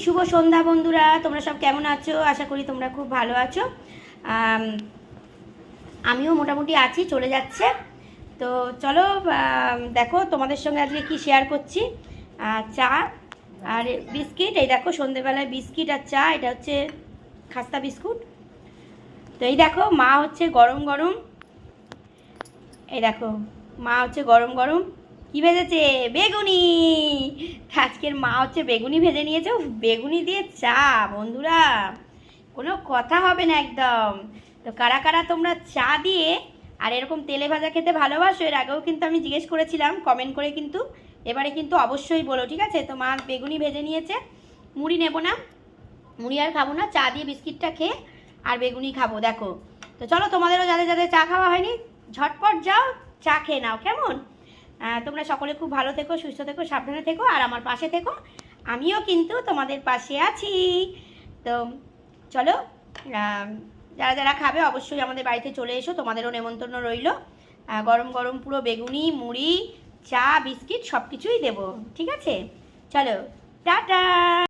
শুভ সন্ধ্যা বন্ধুরা, তোমরা সব কেমন আছো? আশা করি তোমরা খুব ভালো আছো। আমিও মোটামুটি আছি, চলে যাচ্ছে। তো চলো, দেখো তোমাদের সঙ্গে আজকে কি শেয়ার করছি। চা আর বিস্কিট। এই দেখো সন্ধ্যেবেলায় বিস্কিট আর চা, এটা হচ্ছে খাস্তা বিস্কুট। তো এই দেখো মা হচ্ছে গরম গরম, এই দেখো মা হচ্ছে গরম গরম কি ভেজেছে, বেগুনি। আজকের মা হচ্ছে বেগুনি ভেজে নিয়েছে। বেগুনি দিয়ে চা বন্ধুরা, কোনো কথা হবে না একদম। তো কারা কারা তোমরা চা দিয়ে আর এরকম তেলে ভাজা খেতে ভালোবাসো? এর আগেও কিন্তু আমি জিজ্ঞেস করেছিলাম কমেন্ট করে, কিন্তু এবারে কিন্তু অবশ্যই বলো, ঠিক আছে? তো মা বেগুনি ভেজে নিয়েছে। মুড়ি নেব না, মুড়ি আর খাবো না, চা দিয়ে বিস্কিটটা খেয়ে আর বেগুনি খাবো। দেখো, তো চলো তোমাদেরও যাদের যাদের চা খাওয়া হয়নি ঝটপট যাও চা খেয়ে নাও, কেমন? তোমরা সকলে খুব ভালো থেকো, সুস্থ থেকো, সাবধানে থেকো, আর আমার পাশে থেকো। আমিও কিন্তু তোমাদের পাশে আছি। তো চলো, যারা যারা খাবে অবশ্যই আমাদের বাড়িতে চলে এসো, তোমাদেরও নেমন্তন্ন রইল। গরম গরম পুরো বেগুনি, মুড়ি, চা, বিস্কিট সব কিছুই দেবো, ঠিক আছে? চলো, টাটা।